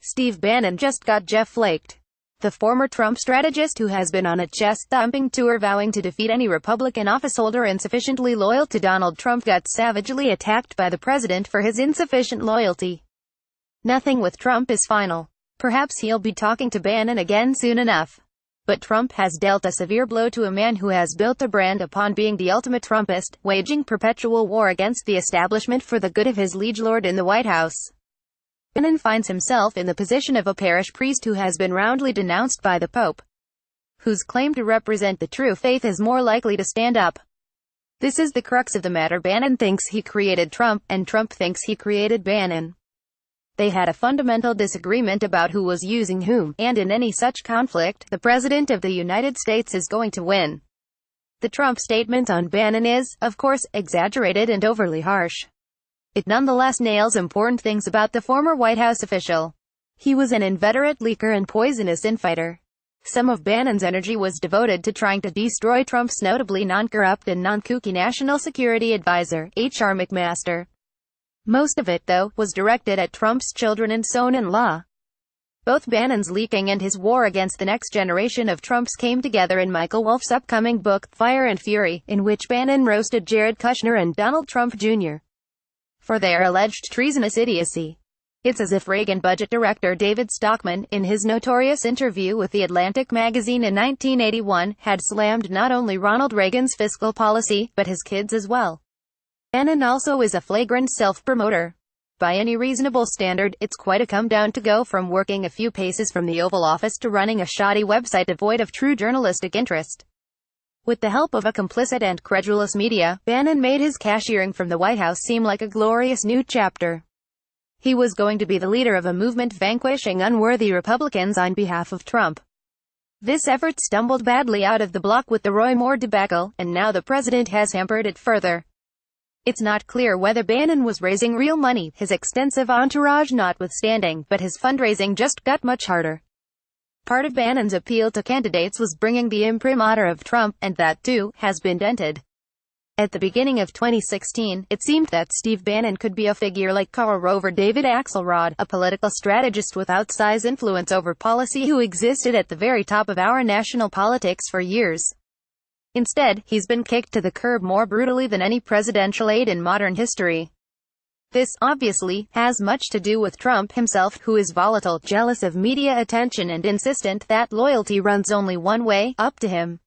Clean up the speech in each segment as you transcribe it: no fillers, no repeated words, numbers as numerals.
Steve Bannon just got Jeff flaked. The former Trump strategist who has been on a chest-thumping tour vowing to defeat any Republican officeholder insufficiently loyal to Donald Trump got savagely attacked by the president for his insufficient loyalty. Nothing with Trump is final. Perhaps he'll be talking to Bannon again soon enough. But Trump has dealt a severe blow to a man who has built a brand upon being the ultimate Trumpist, waging perpetual war against the establishment for the good of his liege lord in the White House. Bannon finds himself in the position of a parish priest who has been roundly denounced by the Pope, whose claim to represent the true faith is more likely to stand up. This is the crux of the matter. Bannon thinks he created Trump, and Trump thinks he created Bannon. They had a fundamental disagreement about who was using whom, and in any such conflict, the President of the United States is going to win. The Trump statement on Bannon is, of course, exaggerated and overly harsh. It nonetheless nails important things about the former White House official. He was an inveterate leaker and poisonous infighter. Some of Bannon's energy was devoted to trying to destroy Trump's notably non-corrupt and non-kooky National Security Advisor, H.R. McMaster. Most of it, though, was directed at Trump's children and son-in-law. Both Bannon's leaking and his war against the next generation of Trumps came together in Michael Wolff's upcoming book, Fire and Fury, in which Bannon roasted Jared Kushner and Donald Trump Jr. for their alleged treasonous idiocy. It's as if Reagan budget director David Stockman, in his notorious interview with The Atlantic magazine in 1981, had slammed not only Ronald Reagan's fiscal policy, but his kids as well. Bannon also is a flagrant self-promoter. By any reasonable standard, it's quite a come down to go from working a few paces from the Oval Office to running a shoddy website devoid of true journalistic interest. With the help of a complicit and credulous media, Bannon made his cashiering from the White House seem like a glorious new chapter. He was going to be the leader of a movement vanquishing unworthy Republicans on behalf of Trump. This effort stumbled badly out of the block with the Roy Moore debacle, and now the president has hampered it further. It's not clear whether Bannon was raising real money, his extensive entourage notwithstanding, but his fundraising just got much harder. Part of Bannon's appeal to candidates was bringing the imprimatur of Trump, and that, too, has been dented. At the beginning of 2016, it seemed that Steve Bannon could be a figure like Karl Rover David Axelrod, a political strategist with outsized influence over policy who existed at the very top of our national politics for years. Instead, he's been kicked to the curb more brutally than any presidential aide in modern history. This, obviously, has much to do with Trump himself, who is volatile, jealous of media attention and insistent that loyalty runs only one way, up to him.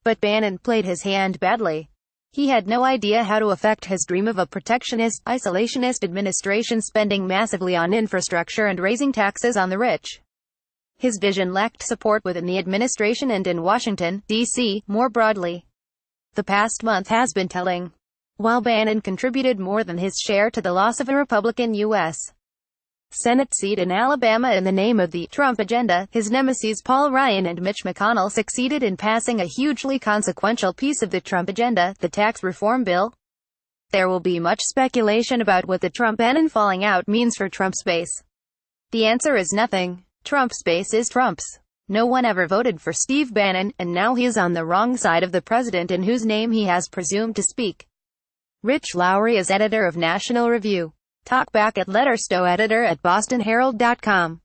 But Bannon played his hand badly. He had no idea how to effect his dream of a protectionist, isolationist administration spending massively on infrastructure and raising taxes on the rich. His vision lacked support within the administration and in Washington, D.C., more broadly. The past month has been telling. While Bannon contributed more than his share to the loss of a Republican U.S. Senate seat in Alabama in the name of the Trump agenda, his nemesis Paul Ryan and Mitch McConnell succeeded in passing a hugely consequential piece of the Trump agenda, the tax reform bill. There will be much speculation about what the Trump-Bannon falling out means for Trump's base. The answer is nothing. Trump's base is Trump's. No one ever voted for Steve Bannon, and now he is on the wrong side of the president in whose name he has presumed to speak. Rich Lowry is editor of National Review. Talk back at Letterstow editor at bostonherald.com.